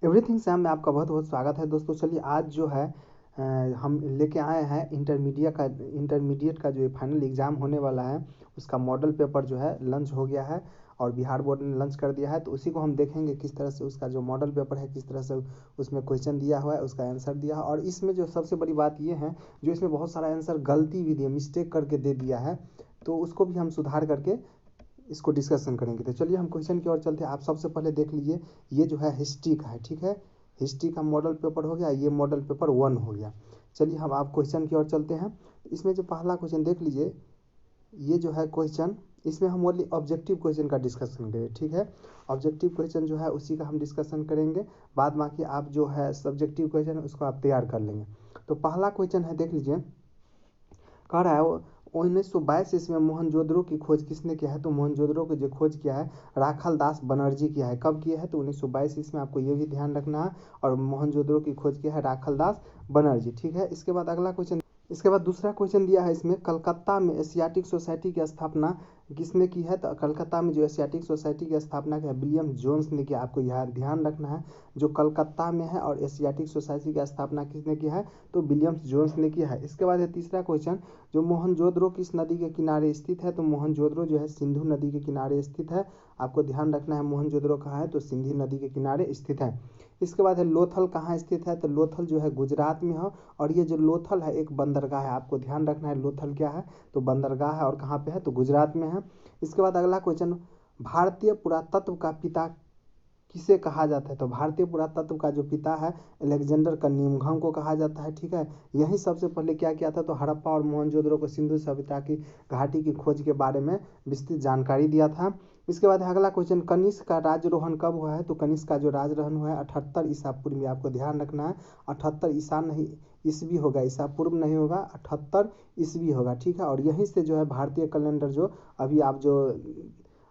Everything Sam में आपका बहुत बहुत स्वागत है दोस्तों। चलिए आज जो है हम लेके आए हैं इंटरमीडिएट का जो ये फाइनल एग्ज़ाम होने वाला है उसका मॉडल पेपर जो है लंच हो गया है और बिहार बोर्ड ने लंच कर दिया है। तो उसी को हम देखेंगे किस तरह से उसका जो मॉडल पेपर है किस तरह से उसमें क्वेश्चन दिया हुआ है, उसका आंसर दिया है। और इसमें जो सबसे बड़ी बात ये है जो इसमें बहुत सारा आंसर गलती भी दिया, मिस्टेक करके दे दिया है, तो उसको भी हम सुधार करके इसको डिस्कशन करेंगे। तो चलिए हम क्वेश्चन की ओर चलते हैं। आप सबसे पहले देख लीजिए, ये जो है हिस्ट्री का है, ठीक है। हिस्ट्री का मॉडल पेपर हो गया, ये मॉडल पेपर 1 हो गया। चलिए हम आप क्वेश्चन की ओर चलते हैं। इसमें जो पहला क्वेश्चन देख लीजिए, ये जो है क्वेश्चन, इसमें हम ओनली ऑब्जेक्टिव क्वेश्चन का डिस्कशन करें, ठीक है। ऑब्जेक्टिव क्वेश्चन जो है उसी का हम डिस्कशन करेंगे, बाद बाकी आप जो है सब्जेक्टिव क्वेश्चन उसको आप तैयार कर लेंगे। तो पहला क्वेश्चन है, देख लीजिए, कह रहा है 1922 ईस्वी में मोहनजोदड़ो की खोज किसने किया है। तो मोहनजोदड़ो की जो खोज किया है राखाल दास बनर्जी किया है। कब किया है? तो 1922 ईस्वी में, आपको ये भी ध्यान रखना है। और मोहनजोदड़ो की खोज किया है राखाल दास बनर्जी, ठीक है। इसके बाद अगला क्वेश्चन, इसके बाद दूसरा क्वेश्चन दिया है इसमें, कलकत्ता में एशियाटिक सोसाइटी की स्थापना किसने की है। तो कलकत्ता में जो एशियाटिक सोसाइटी की स्थापना की है विलियम जोन्स ने किया। आपको यह ध्यान रखना है, जो कलकत्ता में है और एशियाटिक सोसाइटी की स्थापना किसने की है, तो विलियम्स जोन्स ने किया है। इसके बाद है तीसरा क्वेश्चन, जो मोहनजोदड़ो किस नदी के किनारे स्थित है। तो मोहनजोदड़ो जो है सिंधु नदी के किनारे स्थित है। आपको ध्यान रखना है मोहनजोदड़ो कहाँ है, तो सिंधु नदी के किनारे स्थित है। इसके बाद है लोथल कहाँ स्थित है। तो लोथल जो है गुजरात में है। और ये जो लोथल है एक बंदरगाह है, आपको ध्यान रखना है लोथल क्या है, तो बंदरगाह है। और कहाँ पे है, तो गुजरात में है। इसके बाद अगला क्वेश्चन, भारतीय पुरातत्व का पिता किसे कहा जाता है। तो भारतीय पुरातत्व का जो पिता है अलेक्जेंडर कनिंघम को कहा जाता है, ठीक है। यही सबसे पहले क्या किया था, तो हड़प्पा और मोहनजोदड़ो को सिंधु सभ्यता की घाटी की खोज के बारे में विस्तृत जानकारी दिया था। इसके बाद अगला क्वेश्चन, कनिष्क का राजरोहण कब हुआ है। तो कनिष्क का जो राजरोहण हुआ है 78 ईसा पूर्व में। आपको ध्यान रखना है 78 ईसा नहीं ईस्वी होगा, ईसा पूर्व नहीं होगा, 78 ईस्वी होगा, ठीक है। और यहीं से जो है भारतीय कैलेंडर जो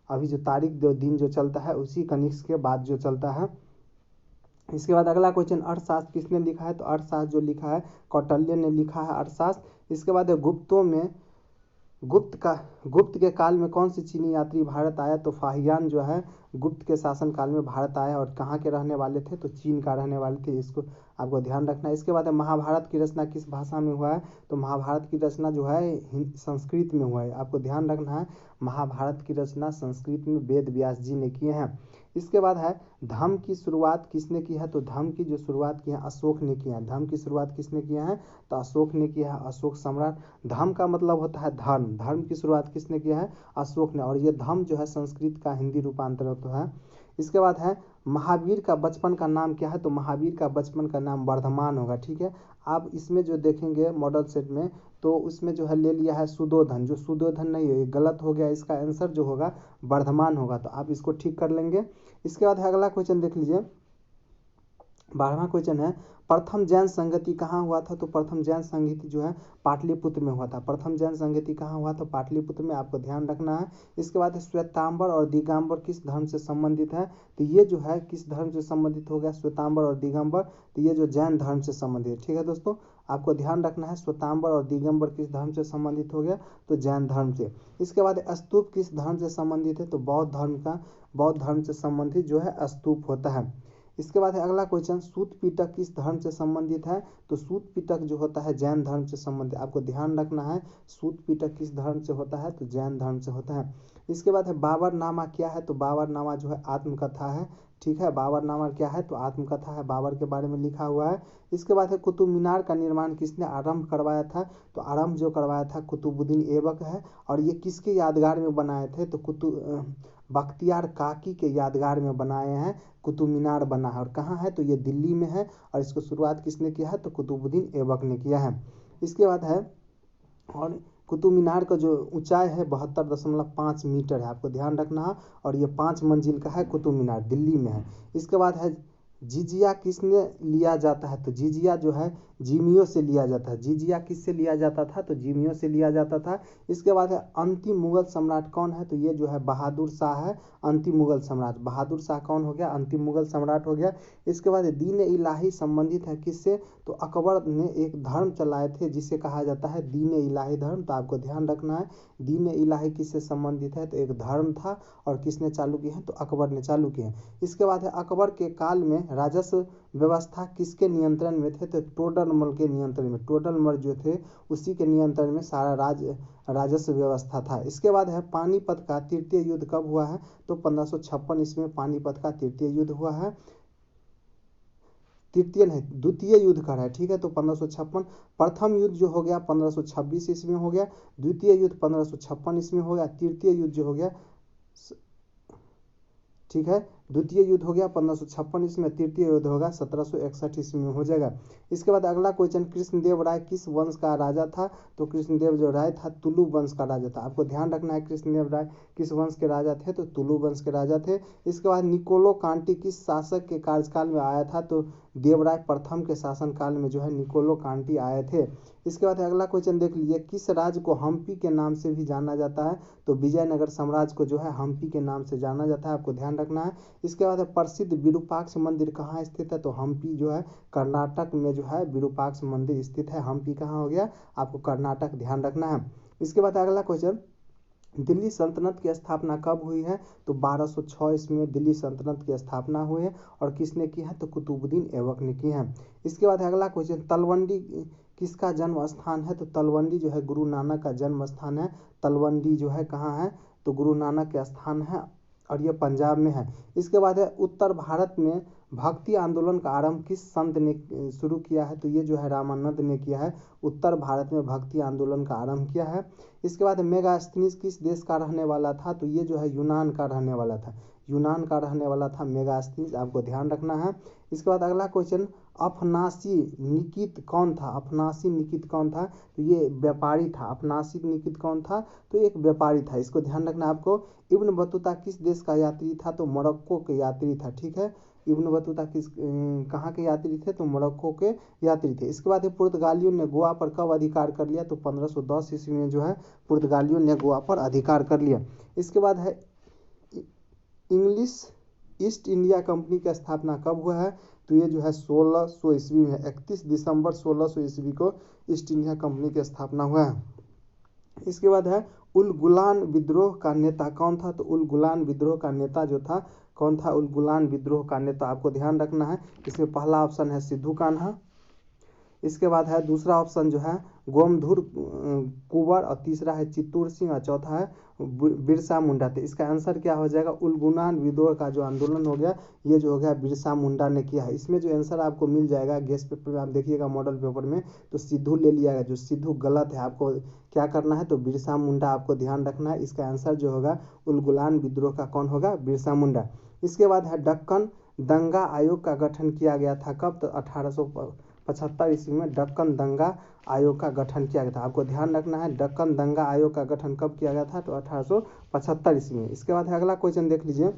अभी जो तारीख जो दिन जो चलता है उसी कनिष्क के बाद जो चलता है। इसके बाद अगला क्वेश्चन, अर्थशास्त्र किसने लिखा है। तो अर्थशास्त्र जो लिखा है कौटिल्य ने लिखा है अर्थशास्त्र। इसके बाद है गुप्त के काल में कौन सी चीनी यात्री भारत आया। तो फाहियान जो है गुप्त के शासन काल में भारत आया और कहाँ के रहने वाले थे, तो चीन का रहने वाले थे। इसको आपको ध्यान रखना है। इसके बाद है महाभारत की रचना किस भाषा में हुआ है। तो महाभारत की रचना जो है संस्कृत में हुआ है। आपको ध्यान रखना है महाभारत की रचना संस्कृत में वेद व्यास जी ने किए हैं। इसके बाद है धर्म की शुरुआत किसने की है। तो धर्म की जो शुरुआत की है अशोक ने किया है। धर्म की शुरुआत किसने किया है, तो अशोक ने किया है, अशोक सम्राट। धर्म का मतलब होता है धर्म, धर्म की शुरुआत किसने किया है, अशोक ने। और ये धर्म जो है संस्कृत का हिंदी रूपांतर होता है। इसके बाद है महावीर का बचपन का नाम क्या है। तो महावीर का बचपन का नाम वर्धमान होगा, ठीक है। आप इसमें जो देखेंगे मॉडल सेट में, तो उसमें जो है ले लिया है सुदोधन, जो सुदोधन नहीं है, ये गलत हो गया। इसका आंसर जो होगा वर्धमान होगा, तो आप इसको ठीक कर लेंगे। इसके बाद है अगला क्वेश्चन, देख लीजिए 12वां क्वेश्चन है, प्रथम जैन संगति कहाँ हुआ था। तो प्रथम जैन संगति जो है पाटलिपुत्र में हुआ था। प्रथम जैन संगति कहाँ हुआ था, पाटलिपुत्र में। आपको ध्यान रखना है। इसके बाद श्वेतांबर और दिगंबर किस धर्म से संबंधित है। तो ये जो है किस धर्म से संबंधित हो गया, श्वेतांबर और दिगंबर। तो ये जो जैन धर्म से संबंधित है, ठीक है दोस्तों। आपको ध्यान रखना है श्वेतांबर और दिगंबर किस धर्म से संबंधित हो गया, तो जैन धर्म से। इसके बाद स्तूप किस धर्म से संबंधित है। तो बौद्ध धर्म से संबंधित जो है स्तूप होता है। इसके बाद है अगला क्वेश्चन, सूत पिटक किस धर्म से संबंधित है। तो सूत पिटक जो होता है जैन धर्म से संबंधित। आपको ध्यान रखना है सूत पिटक किस धर्म से होता है, तो जैन धर्म से होता है। इसके बाद है बाबरनामा क्या है। तो बाबरनामा जो है आत्मकथा है, ठीक है। बाबरनामा क्या है, तो आत्मकथा है, बाबर के बारे में लिखा हुआ है। इसके बाद है कुतुब मीनार का निर्माण किसने आरंभ करवाया था। तो आरंभ जो करवाया था कुतुबुद्दीन ऐबक है। और ये किसके यादगार में बनाए थे, तो बख्तियार काकी के यादगार में बनाए हैं। कुतुब मीनार बना है और कहाँ है, तो ये दिल्ली में है। और इसको शुरुआत किसने किया है, तो कुतुबुद्दीन ऐबक ने किया है। इसके बाद है, और कुतुब मीनार का जो ऊंचाई है 72.5 मीटर है। आपको ध्यान रखना है। और ये 5 मंजिल का है कुतुब मीनार, दिल्ली में है। इसके बाद है जिजिया किसने लिया जाता है। तो जिजिया जो है जिमियो से लिया जाता है। जिजिया किससे लिया जाता था, तो जिमियो से लिया जाता था। इसके बाद है अंतिम मुगल सम्राट कौन है। तो ये जो है बहादुर शाह है, अंतिम मुगल सम्राट। बहादुर शाह कौन हो गया, अंतिम मुगल सम्राट हो गया। इसके बाद दीन इलाही संबंधित है किससे, तो अकबर ने एक धर्म चलाए थे जिसे कहा जाता है दीन इलाही धर्म। तो आपको ध्यान रखना है दीन इलाही किससे संबंधित है, तो एक धर्म था। और किसने चालू किया है, तो अकबर ने चालू किया है। इसके बाद है अकबर के काल में राजस्व व्यवस्था किसके नियंत्रण में थे? तो टोडरमल के नियंत्रण में। टोडरमल जो थे उसी के नियंत्रण में सारा राजस्व व्यवस्था था। इसके बाद है पानीपत का तृतीय युद्ध कब हुआ है? तो 1556 ईस्वी में पानीपत का तृतीय युद्ध हुआ है। तृतीय नहीं, द्वितीय युद्ध कर है, ठीक है। तो 1556। प्रथम युद्ध जो हो गया 1526 ईस्वी में हो गया, द्वितीय युद्ध 1556 ईस्वी में हो गया, तृतीय युद्ध जो हो गया, ठीक है, द्वितीय युद्ध हो गया 1556 ईस्वी में, तृतीय युद्ध होगा 1761 ईस्वी में हो जाएगा। इसके बाद अगला क्वेश्चन, कृष्णदेव राय किस वंश का राजा था? तो कृष्णदेव जो राय था तुलु वंश का राजा था। आपको ध्यान रखना है कृष्णदेव राय किस वंश के राजा थे? तो तुलु वंश के राजा थे। इसके बाद निकोलो कांटी किस शासक के कार्यकाल में आया था? तो देवराय प्रथम के शासनकाल में जो है निकोलो कांटी आए थे। इसके बाद अगला क्वेश्चन देख लीजिए, किस राज्य को हम्पी के नाम से भी जाना जाता है? तो विजयनगर साम्राज्य को जो है हम्पी के नाम से जाना जाता है, आपको ध्यान रखना है। इसके बाद प्रसिद्ध विरूपाक्ष मंदिर कहाँ स्थित है? तो हम्पी जो है कर्नाटक में जो है विरूपाक्ष मंदिर स्थित है। हम्पी कहाँ हो गया? आपको कर्नाटक ध्यान रखना है। इसके बाद अगला क्वेश्चन, दिल्ली सल्तनत की स्थापना कब हुई है? तो 1206 ईस्वी में दिल्ली सल्तनत की स्थापना हुई है। और किसने की है? तो कुतुबुद्दीन ऐबक ने की है। इसके बाद अगला क्वेश्चन, तलवंडी किसका जन्म स्थान है? तो तलवंडी जो है गुरु नानक का जन्म स्थान है। तलवंडी जो है कहाँ है? तो गुरु नानक के स्थान है और ये पंजाब में है। इसके बाद है उत्तर भारत में भक्ति आंदोलन का आरंभ किस संत ने शुरू किया है? तो ये जो है रामानंद ने किया है। उत्तर भारत में भक्ति आंदोलन का आरंभ किया है। इसके बाद मेगास्थनीज किस देश का रहने वाला था? तो ये जो है यूनान का रहने वाला था। यूनान का रहने वाला था मेगास्थनीज, आपको ध्यान रखना है। इसके बाद अगला क्वेश्चन, अफनासी निकित कौन था? अफनासी निकित कौन था? तो ये व्यापारी था। अफनासी निकित कौन था? तो एक व्यापारी था, इसको ध्यान रखना आपको। इब्न बतूता किस देश का यात्री था? तो मोरक्को के यात्री था, ठीक है। इब्न बतूता किस कहाँ के यात्री थे? तो मोरक्को के यात्री थे। इसके बाद पुर्तगालियों ने गोवा पर कब अधिकार कर लिया? तो 1510 ईस्वी में जो है पुर्तगालियों ने गोवा पर अधिकार कर लिया। इसके बाद है इंग्लिश ईस्ट इंडिया कंपनी की स्थापना कब हुआ है? तो ये जो है 1600 ईस्वी में, 31 दिसंबर 1600 ईस्वी को ईस्ट इंडिया कंपनी की स्थापना हुआ है। इसके बाद है उल गुलान विद्रोह का नेता कौन था? तो उल गुलान विद्रोह का नेता जो था कौन था? उल गुलान विद्रोह का नेता, आपको ध्यान रखना है। इसमें पहला ऑप्शन है सिद्धू कान्हा। इसके बाद है दूसरा ऑप्शन जो है गोमधुर कुंवर, और तीसरा है चित्तूर सिंह, और चौथा है बिरसा मुंडा। तो इसका आंसर क्या हो जाएगा? उल गुलान विद्रोह का जो आंदोलन हो गया ये जो हो गया बिरसा मुंडा ने किया है। इसमें जो आंसर आपको मिल जाएगा गेस्ट पेपर में, आप देखिएगा मॉडल पेपर में, तो सिद्धू ले लिया गया, जो सिद्धू गलत है। आपको क्या करना है? तो बिरसा मुंडा आपको ध्यान रखना है। इसका आंसर जो होगा उल गुलान विद्रोह का कौन होगा? बिरसा मुंडा। इसके बाद है दक्कन दंगा आयोग का गठन किया गया था कब? तो 1875 ईस्वी में दक्कन दंगा आयोग का गठन किया गया था। आपको ध्यान रखना है दक्कन दंगा आयोग का गठन कब किया गया था? तो 1875 ईस्वी में। इसके बाद अगला क्वेश्चन देख लीजिए,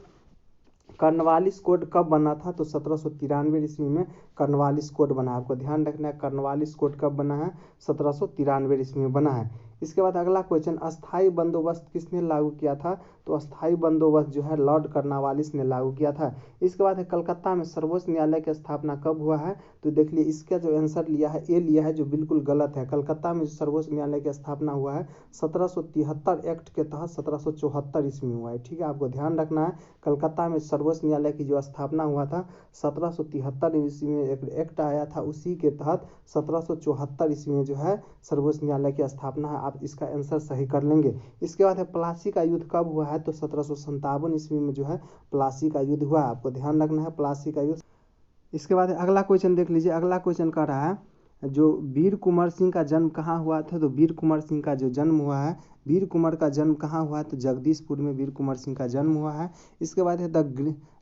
कर्नवालिस कोड कब बना था? तो 1793 ईस्वी में कर्नवालिस कोड बना। आपको ध्यान रखना है कर्नवालिस कोड कब बना है? 1793 ईस्वी में बना है। इसके बाद अगला क्वेश्चन, अस्थाई बंदोबस्त किसने लागू किया था? तो अस्थाई बंदोबस्त जो है लॉर्ड कर्नवालिस ने लागू किया था। इसके बाद है कलकत्ता में सर्वोच्च न्यायालय की स्थापना कब हुआ है? तो देख लिए इसका जो आंसर लिया है ए लिया है, जो बिल्कुल गलत है। कलकत्ता में जो सर्वोच्च न्यायालय की स्थापना हुआ है 1773 एक्ट के तहत 1774 ईस्वी में हुआ है, ठीक है। आपको ध्यान रखना है कलकत्ता में सर्वोच्च न्यायालय की जो स्थापना हुआ था 1773 ईस्वी में एक एक्ट आया था, उसी के तहत 1774 ईस्वी में जो है सर्वोच्च न्यायालय की स्थापना है। आप इसका आंसर सही कर लेंगे। इसके बाद है प्लासी का युद्ध कब हुआ है? तो 1757 ईस्वी में जो है प्लासी का युद्ध हुआ है। आपको ध्यान रखना है प्लासी का युद्ध। इसके बाद अगला क्वेश्चन देख लीजिए। अगला क्वेश्चन कह रहा है जो वीर कुंवर सिंह का जन्म कहाँ हुआ था? तो वीर कुंवर सिंह का जो जन्म हुआ है, वीर कुंवर का जन्म कहाँ हुआ है? तो जगदीशपुर में वीर कुंवर सिंह का जन्म हुआ है। इसके बाद है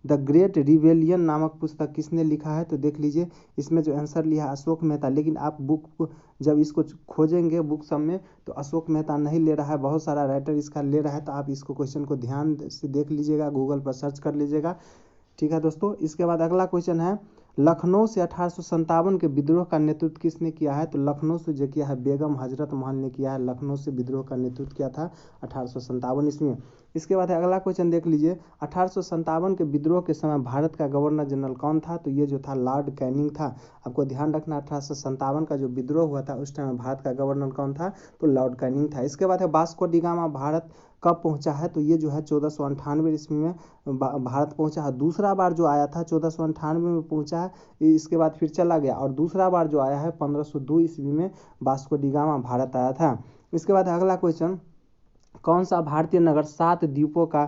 द ग्रेट रिवेलियन नामक पुस्तक किसने लिखा है? तो देख लीजिए इसमें जो आंसर लिया है अशोक मेहता, लेकिन आप बुक को जब इसको खोजेंगे बुक सब में तो अशोक मेहता नहीं ले रहा है, बहुत सारा राइटर इसका ले रहा है। तो आप इसको क्वेश्चन को ध्यान से देख लीजिएगा, गूगल पर सर्च कर लीजिएगा, ठीक है दोस्तों। इसके बाद अगला क्वेश्चन है लखनऊ से 1857 के विद्रोह का नेतृत्व किसने किया है? तो लखनऊ से जो किया है बेगम हजरत महल ने किया है। लखनऊ से विद्रोह का नेतृत्व किया था 1857 ईस्वी में। इसके बाद है अगला क्वेश्चन देख लीजिए, 1857 के विद्रोह के समय भारत का गवर्नर जनरल कौन था? तो ये जो था लॉर्ड कैनिंग था। आपको ध्यान रखना 1857 का जो विद्रोह हुआ था उस टाइम भारत का गवर्नर कौन था? तो लॉर्ड कैनिंग था। इसके बाद है वास्को डी गामा भारत कब पहुंचा है? तो ये जो है 1498 ईस्वी में भारत पहुंचा है। दूसरा बार जो आया था 1498 में पहुंचा है, इसके बाद फिर चला गया, और दूसरा बार जो आया है 1502 ईस्वी में वास्को डी गामा भारत आया था। इसके बाद अगला क्वेश्चन, कौन सा भारतीय नगर 7 द्वीपों का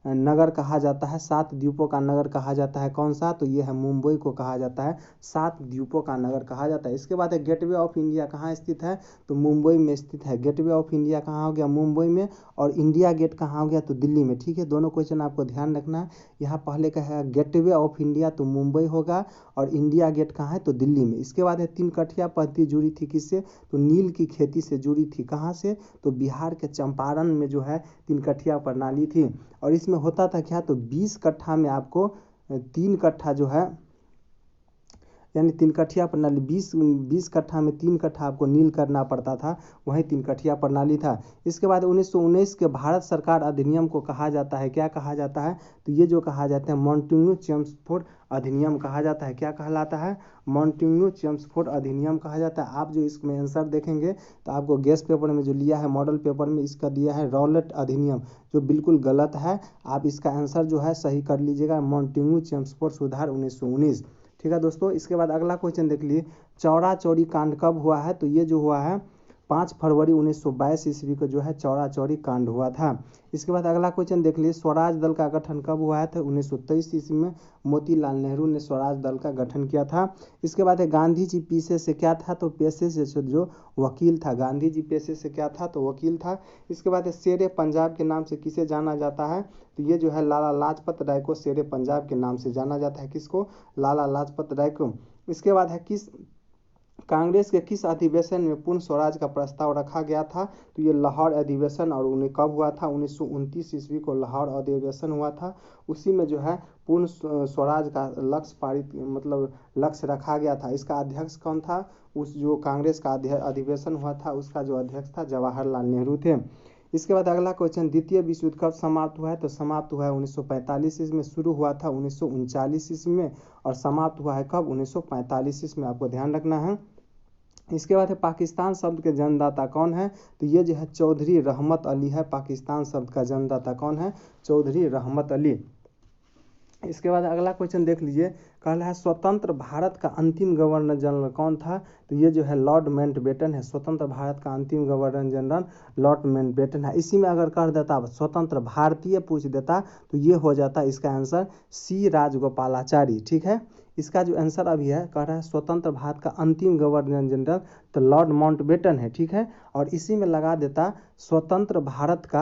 नगर कहा जाता है? 7 द्वीपों का नगर कहा जाता है कौन सा? तो ये है मुंबई को कहा जाता है 7 द्वीपों का नगर कहा जाता है। इसके बाद है गेटवे ऑफ इंडिया कहाँ स्थित है? तो मुंबई में स्थित है। गेटवे ऑफ इंडिया कहाँ हो गया? मुंबई में। और इंडिया गेट कहाँ हो गया? तो दिल्ली में। ठीक है, दोनों क्वेश्चन आपको ध्यान रखना है। यहाँ पहले का है गेटवे ऑफ इंडिया तो मुंबई होगा, और इंडिया गेट कहाँ है? तो दिल्ली में। इसके बाद है तीन कठिया पद्धति जुड़ी थी किससे? तो नील की खेती से जुड़ी थी। कहाँ से? तो बिहार के चंपारण में जो है तीन कठिया प्रणाली थी। और इसमें होता था क्या? तो 20 कट्ठा में आपको 3 कट्ठा जो है, यानी 3 कठिया प्रणाली, 20 कट्ठा में 3 कट्ठा आपको नील करना पड़ता था, वही 3 कठिया प्रणाली था। इसके बाद 1919 के भारत सरकार अधिनियम को कहा जाता है, क्या कहा जाता है? तो ये जो कहा जाता है मॉन्टेग्यू चेम्सफोर्ड अधिनियम कहा जाता है। क्या कहलाता है? मॉन्टेग्यू चेम्सफोर्ड अधिनियम कहा जाता है। आप जो इसमें आंसर देखेंगे तो आपको गेस्ट पेपर में जो लिया है, मॉडल पेपर में इसका दिया है रॉलेट अधिनियम, जो बिल्कुल गलत है। आप इसका आंसर जो है सही कर लीजिएगा, मॉन्टेग्यू चेम्सफोर्ड सुधार 1919। ठीक है दोस्तों, इसके बाद अगला क्वेश्चन देख लीजिए, चौरा चौरी कांड कब हुआ है? तो ये जो हुआ है 5 फरवरी 1922 ईस्वी को जो है चौरा चौरी कांड हुआ था। इसके बाद अगला क्वेश्चन देख लीजिए, स्वराज दल का गठन कब हुआ है? तो 1923 ईस्वी में मोतीलाल नेहरू ने स्वराज दल का गठन किया था। इसके बाद है गांधी जी पेशे से क्या था? तो पेशे से जो वकील था। गांधी जी पेशे से क्या था? तो वकील था। इसके बाद है शेरे पंजाब के नाम से किसे जाना जाता है? तो ये जो है लाला लाजपत राय को शेरे पंजाब के नाम से जाना जाता है। किसको? लाला लाजपत राय को। इसके बाद है कांग्रेस के किस अधिवेशन में पूर्ण स्वराज का प्रस्ताव रखा गया था? तो ये लाहौर अधिवेशन। और उन्हें कब हुआ था? 1929 ईस्वी को लाहौर अधिवेशन हुआ था। उसी में जो है पूर्ण स्वराज का लक्ष्य पारित, मतलब लक्ष्य रखा गया था। इसका अध्यक्ष कौन था? उस जो कांग्रेस का अधिवेशन हुआ था उसका जो अध्यक्ष था जवाहरलाल नेहरू थे। इसके बाद अगला क्वेश्चन, द्वितीय विश्व युद्ध कब समाप्त हुआ है? तो समाप्त हुआ है 1945 ईस्वी में। शुरू हुआ था 1939 ईस्वी में, और समाप्त हुआ है कब? 1945 ईस्वी में। आपको ध्यान रखना है। इसके बाद है पाकिस्तान शब्द के जन्मदाता कौन है? तो ये जो है चौधरी रहमत अली है। पाकिस्तान शब्द का जन्मदाता कौन है? चौधरी रहमत अली। इसके बाद अगला क्वेश्चन देख लीजिए, कह रहा है स्वतंत्र भारत का अंतिम गवर्नर जनरल कौन था? तो ये जो है लॉर्ड माउंटबेटन है। स्वतंत्र भारत का अंतिम गवर्नर जनरल लॉर्ड माउंटबेटन है। इसी में अगर कर देता स्वतंत्र भारतीय पूछ देता तो ये हो जाता इसका आंसर सी राजगोपालाचारी। ठीक है, इसका जो आंसर अभी है, कह रहा है स्वतंत्र भारत का अंतिम गवर्नर जनरल तो लॉर्ड माउंटबेटन है। ठीक है, और इसी में लगा देता स्वतंत्र भारत का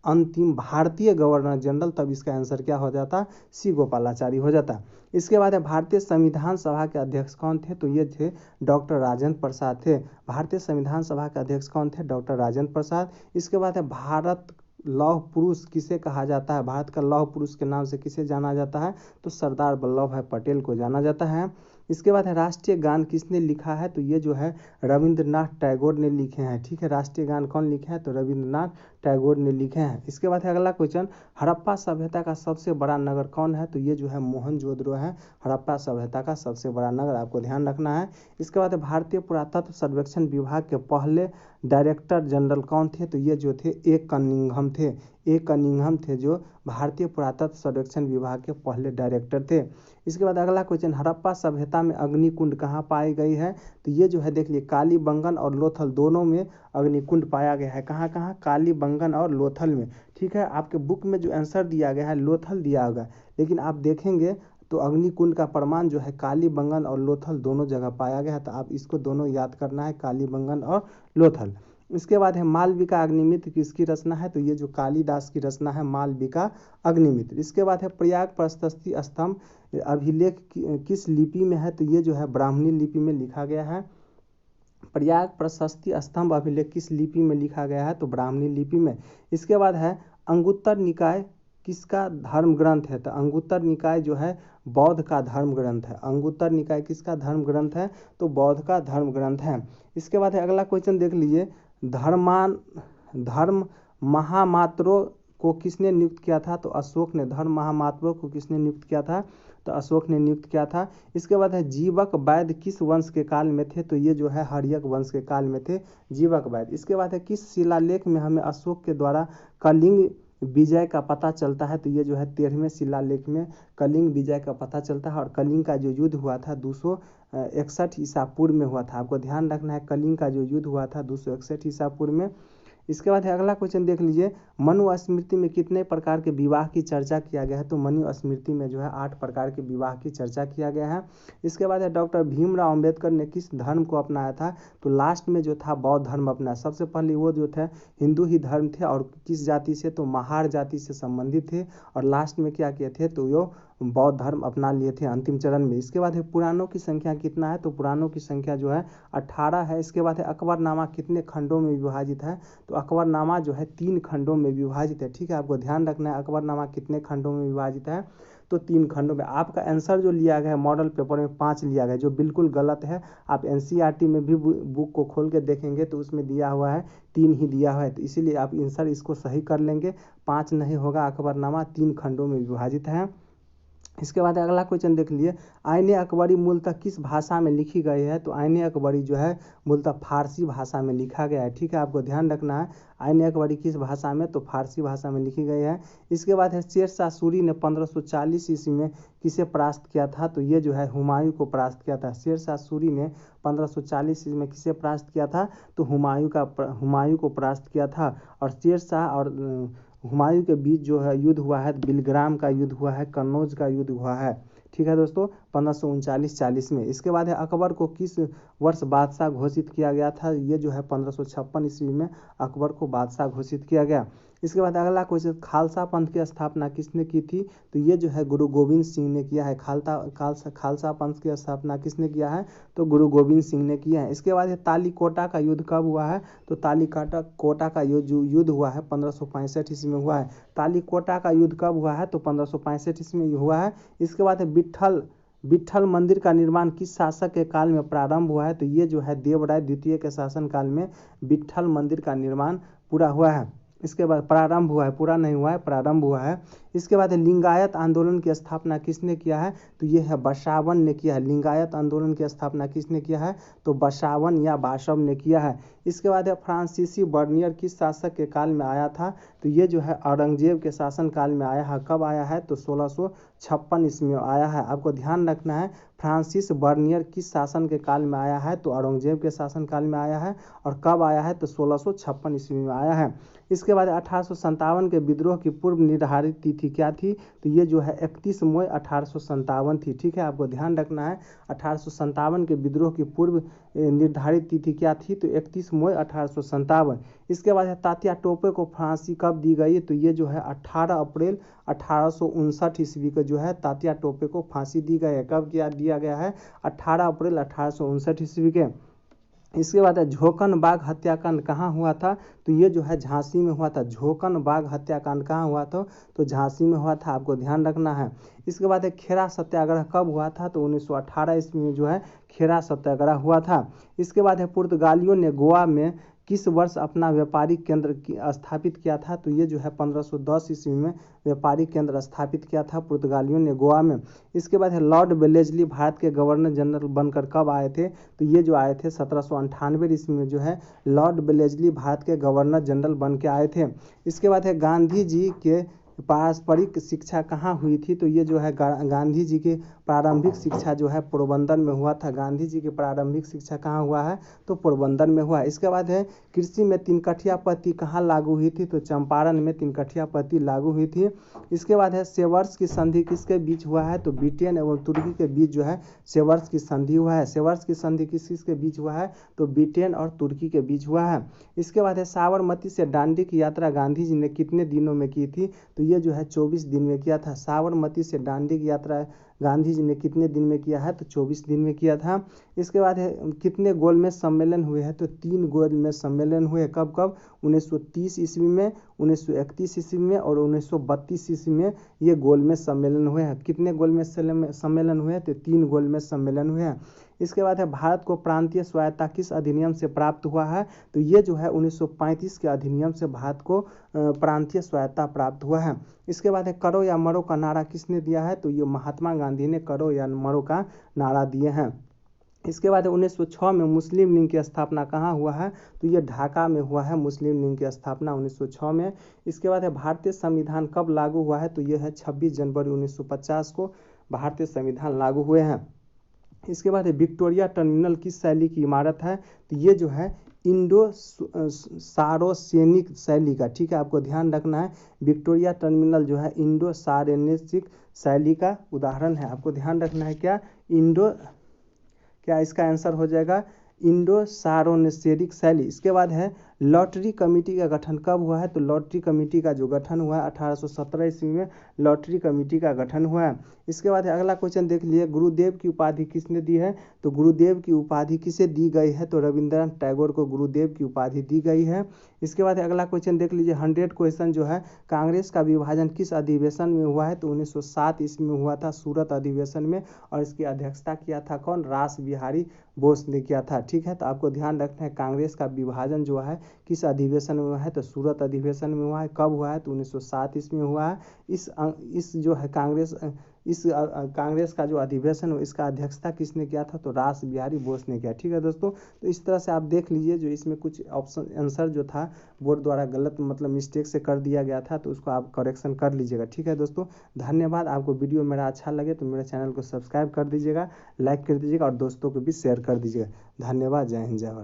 अंतिम भारतीय गवर्नर जनरल, तब इसका आंसर क्या हो जाता? सी गोपालाचारी हो जाता। इसके बाद है भारतीय संविधान सभा के अध्यक्ष कौन थे? तो ये थे डॉक्टर राजेंद्र प्रसाद थे। भारतीय संविधान सभा के अध्यक्ष कौन थे? डॉक्टर राजेंद्र प्रसाद। इसके बाद है भारत लौह पुरुष किसे कहा जाता है? भारत का लौह पुरुष के नाम से किसे जाना जाता है? तो सरदार वल्लभ भाई पटेल को जाना जाता है। इसके बाद है राष्ट्रीय गान किसने लिखा है? तो ये जो है रविंद्रनाथ टैगोर ने लिखे हैं। ठीक है, राष्ट्रीय गान कौन लिखे हैं? तो रविंद्रनाथ टैगोर ने लिखे हैं। इसके बाद है अगला क्वेश्चन, हड़प्पा सभ्यता का सबसे बड़ा नगर कौन है? तो ये जो है मोहनजोदड़ो है, हड़प्पा सभ्यता का सबसे बड़ा नगर। आपको ध्यान रखना है। इसके बाद भारतीय पुरातत्व सर्वेक्षण विभाग के पहले डायरेक्टर जनरल कौन थे? तो ये जो थे ए कनिंघम थे। ए कनिंघम थे जो भारतीय पुरातत्व सर्वेक्षण विभाग के पहले डायरेक्टर थे। इसके बाद अगला क्वेश्चन, हड़प्पा सभ्यता में अग्निकुंड कहाँ पाई गई है? तो ये जो है देख लिए कालीबंगन और लोथल दोनों में अग्निकुंड पाया गया है। कहाँ कहाँ? कालीबंगन और लोथल में। ठीक है, आपके बुक में जो आंसर दिया गया है लोथल दिया होगा, लेकिन आप देखेंगे तो अग्निकुंड का प्रमाण जो है कालीबंगन और लोथल दोनों जगह पाया गया है। तो आप इसको दोनों याद करना है, कालीबंगन और लोथल। इसके बाद है मालविका अग्निमित्र किसकी रचना है? तो ये जो कालिदास की रचना है मालविका अग्निमित्र। इसके बाद है प्रयाग प्रशस्ति स्तंभ अभिलेख किस लिपि में है? तो ये जो है ब्राह्मणी लिपि में लिखा गया है। प्रयाग प्रशस्ति स्तंभ अभिलेख किस लिपि में लिखा गया है? तो ब्राह्मणी लिपि में। इसके बाद है अंगुत्तर निकाय किसका धर्म ग्रंथ है? तो अंगुत्तर निकाय जो है बौद्ध का धर्म ग्रंथ है। अंगुत्तर निकाय किसका धर्म ग्रंथ है? तो बौद्ध का धर्म ग्रंथ है। इसके बाद है अगला क्वेश्चन देख लीजिए, धर्म महामात्रो को किसने नियुक्त किया था? तो अशोक ने। धर्म महामात्व को किसने नियुक्त किया था? तो अशोक ने नियुक्त किया था। इसके बाद है जीवक वैद्य किस वंश के काल में थे? तो ये जो है हर्यक वंश के काल में थे जीवक वैद्य। इसके बाद है किस शिलालेख में हमें अशोक के द्वारा कलिंग विजय का पता चलता है? तो ये जो है 13वें शिलालेख में कलिंग विजय का पता चलता है। और कलिंग का जो युद्ध हुआ था 261 ईसा पूर्व में हुआ था। आपको ध्यान रखना है कलिंग का जो युद्ध हुआ था 261 ईसा पूर्व में। इसके बाद है अगला क्वेश्चन देख लीजिए, मनुस्मृति में कितने प्रकार के विवाह की चर्चा किया गया है? तो मनुस्मृति में जो है 8 प्रकार के विवाह की चर्चा किया गया है। इसके बाद है डॉक्टर भीमराव अंबेडकर ने किस धर्म को अपनाया था? तो लास्ट में जो था बौद्ध धर्म अपनाया। सबसे पहले वो जो थे हिंदू ही धर्म थे और किस जाति से? तो महार जाति से संबंधित थे। और लास्ट में क्या किए थे? तो वो बौद्ध धर्म अपना लिए थे अंतिम चरण में। इसके बाद है पुराणों की संख्या कितना है? तो पुराणों की संख्या जो है 18 है। इसके बाद है अकबरनामा कितने खंडों में विभाजित है? तो अकबरनामा जो है 3 खंडों में विभाजित है। ठीक है, आपको ध्यान रखना है अकबरनामा कितने खंडों में विभाजित है? तो 3 खंडों में। आपका आंसर जो लिया गया है मॉडल पेपर में 5 लिया गया है, जो बिल्कुल गलत है। आप एनसीईआरटी में भी बुक को खोल के देखेंगे तो उसमें दिया हुआ है 3 ही दिया हुआ है। तो इसीलिए आप आंसर इसको सही कर लेंगे, 5 नहीं होगा। अकबरनामा 3 खंडों में विभाजित है। इसके बाद अगला क्वेश्चन देख लीजिए, आईने अकबरी मूलतः किस भाषा में लिखी गई है? तो आईने अकबरी जो है मूलतः फारसी भाषा में लिखा गया है। ठीक है, आपको ध्यान रखना है आईने अकबरी किस भाषा में? तो फारसी भाषा में लिखी गई है। इसके बाद है शेरशाह सूरी ने 1540 ईस्वी में किसे परास्त किया था? तो ये जो है हुमायूं को परास्त किया था। शेरशाह सूरी ने 1540 ईस्वी में किसे परास्त किया था? तो हुमायूं को परास्त किया था। और शेरशाह और हुमायूं के बीच जो है युद्ध हुआ है, बिलग्राम का युद्ध हुआ है, कन्नौज का युद्ध हुआ है। ठीक है दोस्तों, 1539-40 में। इसके बाद है अकबर को किस वर्ष बादशाह घोषित किया गया था? ये जो है 1556 ईस्वी में अकबर को बादशाह घोषित किया गया। इसके बाद अगला क्वेश्चन, खालसा पंथ की स्थापना किसने की थी? तो ये जो है गुरु गोविंद सिंह ने किया है। खालसा पंथ की स्थापना किसने किया है? तो गुरु गोविंद सिंह ने किया है। इसके बाद तालीकोटा का युद्ध कब हुआ है? तो तालीकोटा का युद्ध हुआ है 1565 ईस्वी में हुआ है। तालीकोटा का युद्ध कब हुआ है? तो 1565 ईस्वी में हुआ है। इसके बाद विट्ठल मंदिर का निर्माण किस शासक के काल में प्रारंभ हुआ है? तो ये जो है देवराय द्वितीय के शासन काल में विट्ठल मंदिर का निर्माण पूरा हुआ है। इसके बाद प्रारंभ हुआ है, पूरा नहीं हुआ है, प्रारंभ हुआ है। इसके बाद लिंगायत आंदोलन की स्थापना किसने किया है? तो ये है बसावन ने किया है। लिंगायत आंदोलन की स्थापना किसने किया है? तो बसावन या बासव ने किया है। इसके बाद फ्रांसीसी बर्नियर किस शासक के काल में आया था? तो ये जो है औरंगजेब के शासन काल में आया है। कब आया है? तो 1656 ईस्वी में आया है। आपको ध्यान रखना है फ्रांसिस बर्नियर किस शासन के काल में आया है? तो औरंगजेब के शासन काल में आया है। और कब आया है? तो 1656 ईस्वी में आया है। इसके बाद 1857 के विद्रोह की पूर्व निर्धारित तिथि क्या थी? तो ये जो है 31 मई 1857 थी। ठीक है, आपको ध्यान रखना है 1857 के विद्रोह की पूर्व निर्धारित तिथि क्या थी? तो 31 मई 1857। इसके बाद तात्या टोपे को फांसी कब दी गई? तो ये जो है 18 अप्रैल 1859 ईस्वी को जो है तात्या टोपे को फांसी दी गई है। कब दिया गया है? 18 अप्रैल 1859 ईस्वी के। इसके बाद झोकन बाग हत्याकांड कहाँ हुआ था? तो ये जो है झांसी में हुआ था। झोकन बाग हत्याकांड कहाँ हुआ था? तो झांसी में हुआ था। आपको ध्यान रखना है। इसके बाद खेरा सत्याग्रह कब हुआ था? तो 1918 ईस्वी में जो है खेरा सत्याग्रह हुआ था। इसके बाद पुर्तगालियों ने गोवा में किस वर्ष अपना व्यापारिक केंद्र स्थापित किया था? तो ये जो है 1510 ईस्वी में व्यापारिक केंद्र स्थापित किया था पुर्तगालियों ने गोवा में। इसके बाद लॉर्ड वेलेस्ली भारत के गवर्नर जनरल बनकर कब आए थे? तो ये जो आए थे 1798 ईस्वी में जो है लॉर्ड वेलेस्ली भारत के गवर्नर जनरल बन के आए थे। इसके बाद गांधी जी के पारस्परिक शिक्षा कहाँ हुई थी? तो ये जो है गांधी जी की प्रारंभिक शिक्षा जो है पोरबंदर में हुआ था। गांधी जी की प्रारंभिक शिक्षा कहाँ हुआ है? तो पोरबंदर में हुआ। इसके बाद कृषि में 3 कठिया पद्धति कहाँ लागू हुई थी? तो चंपारण में 3 कठिया पद्धति लागू हुई थी। इसके बाद सेवर्स की संधि किसके बीच हुआ है? तो ब्रिटेन एवं तुर्की के बीच जो है सेवर्स की संधि हुआ है। सेवर्स की संधि किसके बीच हुआ है? तो ब्रिटेन और तुर्की के बीच हुआ है। इसके बाद साबरमती से दांडी की यात्रा गांधी जी ने कितने दिनों में की थी? तो ये जो है 24 दिन में किया था। साबरमती से दांडी की यात्रा गांधी जी ने कितने दिन में किया है? तो 24 दिन में किया था। इसके बाद कितने गोलमेज सम्मेलन हुए हैं? तो 3 गोलमेज सम्मेलन हुए। कब 1930 ईस्वी में, 1931 ईस्वी में और 1932 ईस्वी में ये गोलमेज सम्मेलन हुए हैं। कितने गोलमेज सम्मेलन हुए हैं? तो 3 गोलमेज सम्मेलन हुए हैं। इसके बाद है भारत को प्रांतीय स्वायत्तता किस अधिनियम से प्राप्त हुआ है? तो ये जो है 1935 के अधिनियम से भारत को प्रांतीय स्वायत्तता प्राप्त हुआ है। इसके बाद है करो या मरो का नारा किसने दिया है? तो ये महात्मा गांधी ने करो या मरो का नारा दिए हैं। इसके बाद 1906 में मुस्लिम लीग की स्थापना कहाँ हुआ है? तो ये ढाका में हुआ है मुस्लिम लीग की स्थापना 1906 में। इसके बाद है भारतीय संविधान कब लागू हुआ है? तो ये है 26 जनवरी 1950 को भारतीय संविधान लागू हुए हैं। इसके बाद है विक्टोरिया टर्मिनल किस शैली की इमारत है? तो ये जो है इंडो सारोसेनिक शैली का, ठीक है, आपको ध्यान रखना है। विक्टोरिया टर्मिनल जो है इंडो सारोसेनिक शैली का उदाहरण है, आपको ध्यान रखना है। क्या इसका आंसर हो जाएगा? इंडो सारोसेनिक शैली। इसके बाद है लॉटरी कमेटी का गठन कब हुआ है? तो लॉटरी कमेटी का जो गठन हुआ है 1817 ईस्वी में लॉटरी कमेटी का गठन हुआ है। इसके बाद अगला क्वेश्चन देख लिए, गुरुदेव की उपाधि किसने दी है? तो गुरुदेव की उपाधि किसे दी गई है? तो रविंद्रनाथ टैगोर को गुरुदेव की उपाधि दी गई है। इसके बाद अगला क्वेश्चन देख लीजिए, 100 क्वेश्चन जो है, कांग्रेस का विभाजन किस अधिवेशन में हुआ है? तो 1907 ईस्वी में हुआ था, सूरत अधिवेशन में, और इसकी अध्यक्षता किया था कौन? रास बिहारी बोस ने किया था, ठीक है। तो आपको ध्यान रखना है कांग्रेस का विभाजन जो है किस अधिवेशन में हुआ है? तो सूरत अधिवेशन में हुआ है। कब हुआ है? तो 1907 ईस्वी में हुआ है। इस जो है कांग्रेस का जो अधिवेशन हो इसका अध्यक्षता किसने किया था? तो रास बिहारी बोस ने किया, ठीक है दोस्तों। तो इस तरह से आप देख लीजिए, जो इसमें कुछ ऑप्शन आंसर जो था बोर्ड द्वारा गलत मतलब मिस्टेक से कर दिया गया था, तो उसको आप करेक्शन कर लीजिएगा, ठीक है दोस्तों। धन्यवाद। आपको वीडियो मेरा अच्छा लगे तो मेरे चैनल को सब्सक्राइब कर दीजिएगा, लाइक कर दीजिएगा और दोस्तों को भी शेयर कर दीजिएगा। धन्यवाद। जय हिंद, जय भारत।